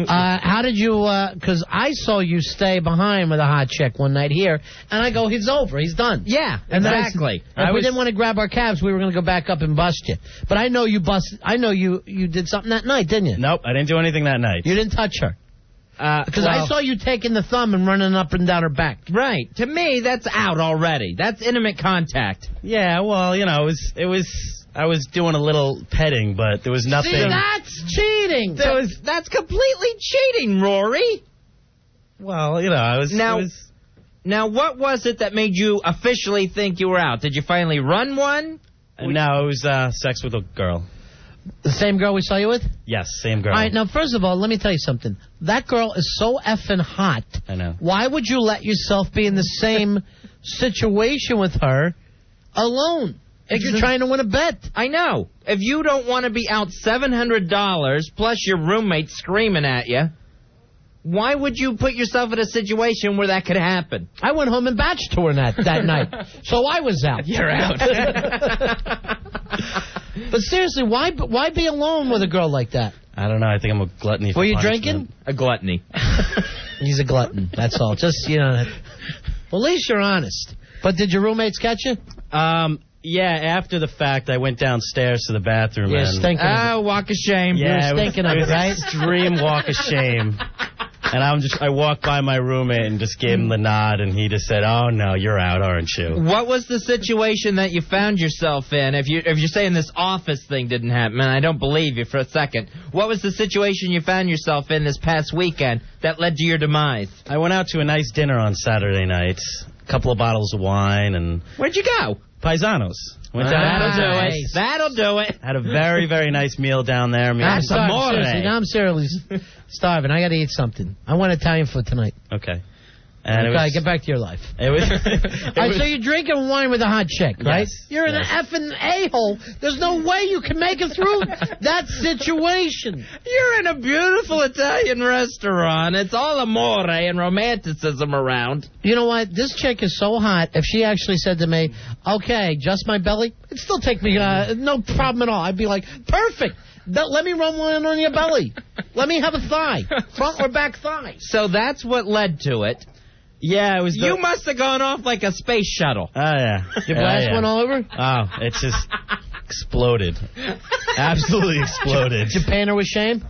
How did you, because I saw you stay behind with a hot chick one night here, and I go, he's over, he's done. Yeah, and exactly. If we didn't want to grab our cabs, we were going to go back up and bust you. But I know you you did something that night, didn't you? Nope, I didn't do anything that night. You didn't touch her. Because I saw you taking the thumb and running up and down her back. Right. To me, that's out already. That's intimate contact. Yeah, well, it was I was doing a little petting, but there was nothing. See, that's cheating. That's completely cheating, Rory. Well, I was... Now, what was it that made you officially think you were out? Did you finally run one? No, it was sex with a girl. The same girl we saw you with? Yes, same girl. All right, now, first of all, let me tell you something. That girl is so effing hot. I know. Why would you let yourself be in the same situation with her alone if you're trying to win a bet? I know. If you don't want to be out $700 plus your roommate screaming at you, why would you put yourself in a situation where that could happen? I went home and batched to her that night, so I was out. You're out. But seriously, why be alone with a girl like that? I don't know. I think I'm a gluttony. Were you drinking? A gluttony. He's a glutton. That's all. Just, well, at least you're honest. But did your roommates catch you? Yeah, after the fact, I went downstairs to the bathroom. You're stinking. Walk of shame. Yeah, You're stinking of it, right? Extreme walk of shame. And I walked by my roommate and just gave him the nod, and he just said, "Oh no, you're out, aren't you?" What was the situation that you found yourself in? If you're saying this office thing didn't happen, and I don't believe you for a second, what was the situation you found yourself in this past weekend that led to your demise? I went out to a nice dinner on Saturday night, a couple of bottles of wine, and where'd you go? Paisanos. That'll do it. Had a very, very nice meal down there. I'm seriously starving. I got to eat something. I want Italian food tonight. Okay. And get back to your life. It was. So you're drinking wine with a hot chick, right? Yes, you're an effing a-hole. There's no way you can make it through that situation. You're in a beautiful Italian restaurant. It's all amore and romanticism around. You know what? This chick is so hot. If she actually said to me, "Okay, just my belly," it'd still take me no problem at all. I'd be like, "Perfect. Let me run one on your belly. Let me have a thigh, front or back thigh." So that's what led to it. Yeah, it was. You must have gone off like a space shuttle. Oh, yeah. Your blast went all over? Oh, it just exploded. Absolutely exploded. Did you paint her with shame?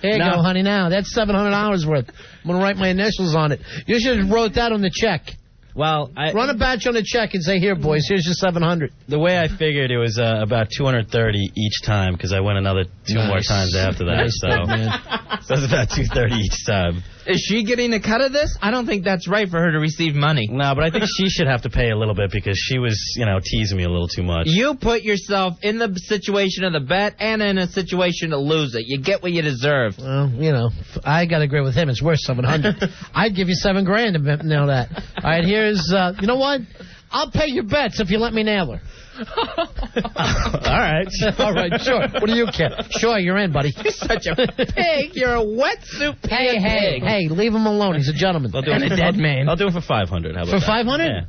Here you go, honey, now. That's $700 worth. I'm going to write my initials on it. You should have wrote that on the check. Well, run a batch on the check and say, "Here, boys, here's your $700." The way I figured it was about $230 each time because I went another two more times after that. So it was about $230 each time. Is she getting a cut of this? I don't think that's right for her to receive money. No, but I think she should have to pay a little bit because she was, teasing me a little too much. You put yourself in the situation of the bet and in a situation to lose it. You get what you deserve. Well, I got to agree with him. It's worth $700. I'd give you $7,000 to nail that. All right, here's, you know what? I'll pay your bets if you let me nail her. All right, sure. What do you care? Sure, you're in, buddy. You're such a pig. You're a wetsuit pig. Hey, leave him alone. He's a gentleman. And a dead man. I'll do it for $500. How about for $500? Yeah.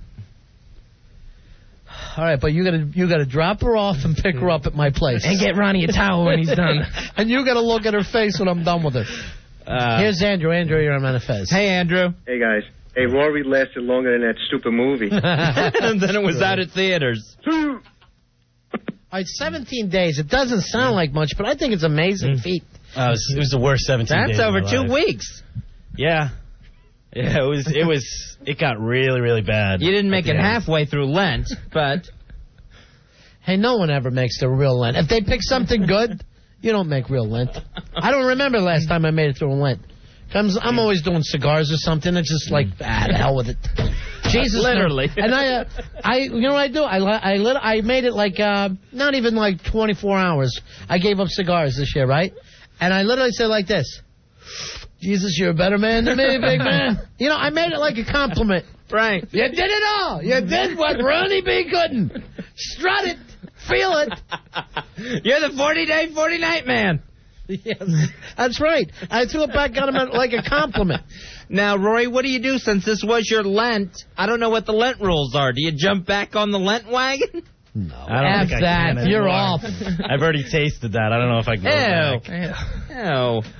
All right, but you gotta drop her off and pick her up at my place. And get Ronnie a towel when he's done. And you gotta look at her face when I'm done with her. Here's Andrew. Andrew, you're on Manifest. Hey, Andrew. Hey, guys. Hey, Rory lasted longer than that stupid movie. And then it was out at theaters. All right, 17 days. It doesn't sound like much, but I think it's amazing feat. It was the worst 17 days. That's over of my 2 life. weeks. Yeah. Yeah, it got really, really bad. You didn't make it halfway through Lent, but... Hey, no one ever makes the real Lent. If they pick something good, you don't make real Lent. I don't remember the last time I made it through a Lent. I'm always doing cigars or something. It's just like, the hell with it. Jesus, literally. No. And I, you know what I do? I made it like not even like 24 hours. I gave up cigars this year, right? And I literally said like this: Jesus, you're a better man than me, big man. I made it like a compliment. Right. You did it all. You did what Ronnie B. couldn't. Strut it. Feel it. You're the 40-day, 40-night man. Yes, that's right. I threw it back on him like a compliment. Now, Rory, what do you do since this was your Lent? I don't know what the Lent rules are. Do you jump back on the Lent wagon? No. I don't think I can You're anymore. off. I've already tasted that. I don't know if I can go back. Ew.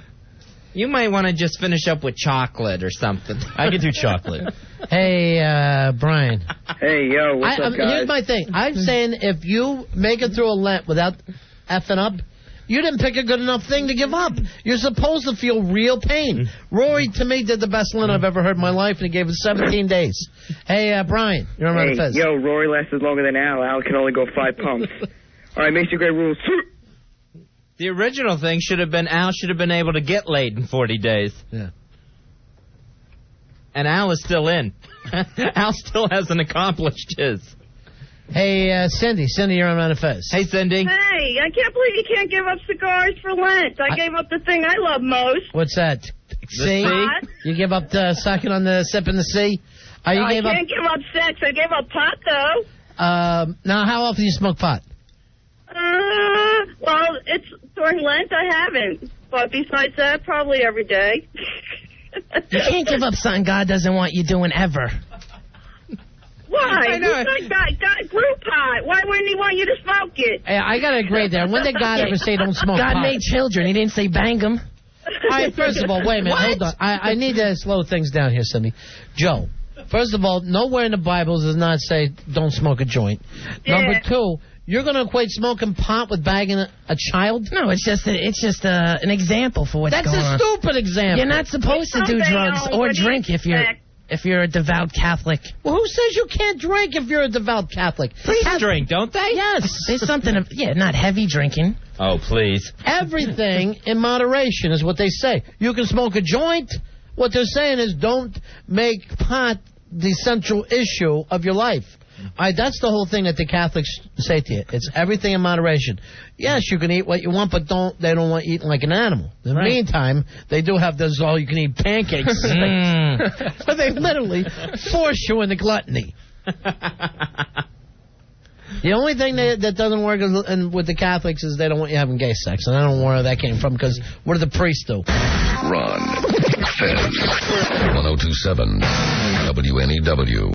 You might want to just finish up with chocolate or something. I could do chocolate. Hey, Brian. Hey, yo, what's up, guys? Here's my thing. I'm saying if you make it through a Lent without effing up, you didn't pick a good enough thing to give up. You're supposed to feel real pain. Rory, to me, did the best Lent I've ever heard in my life, and he gave it 17 days. Hey, Brian, you're on Manifest. Yo, Rory lasted longer than Al. Al can only go 5 pumps. All right, makes you great rules. The original thing should have been Al should have been able to get laid in 40 days. Yeah. And Al is still in. Al still hasn't accomplished his. Hey, Cindy. Cindy, you're on Manifest. Hey, Cindy. Hey, I can't believe you can't give up cigars for Lent. I gave up the thing I love most. What's that? C? Pot. You give up sucking on the sip in the C? I can't give up sex. I gave up pot, though. Now, how often do you smoke pot? Well, it's during Lent. I haven't. But besides that, probably every day. You can't give up something God doesn't want you doing ever. Why? I know. God grew pot. Why wouldn't he want you to smoke it? Hey, I got to agree there. When did God ever say don't smoke pot? God made children. He didn't say bang them. All right, first of all, wait a minute. Hold on. I need to slow things down here, Cindy. Joe, first of all, nowhere in the Bible does not say don't smoke a joint. Yeah. Number two, you're going to equate smoking pot with bagging a child? No, it's just an example for what's That's going on. That's a stupid example. You're not supposed to do drugs or drink if you're a devout Catholic. Well, who says you can't drink if you're a devout Catholic? Priests drink, don't they? Yes. There's something not heavy drinking. Oh, please. Everything in moderation is what they say. You can smoke a joint. What they're saying is don't make pot the central issue of your life. All right, that's the whole thing that the Catholics say to you. It's everything in moderation. Yes, you can eat what you want, but they don't want you eating like an animal. In the meantime, they do have those all-you-can-eat pancakes. But they literally force you into gluttony. The only thing that doesn't work with the Catholics is they don't want you having gay sex. And I don't know where that came from, because what do the priests do? Ron, Fez, 1027, WNEW.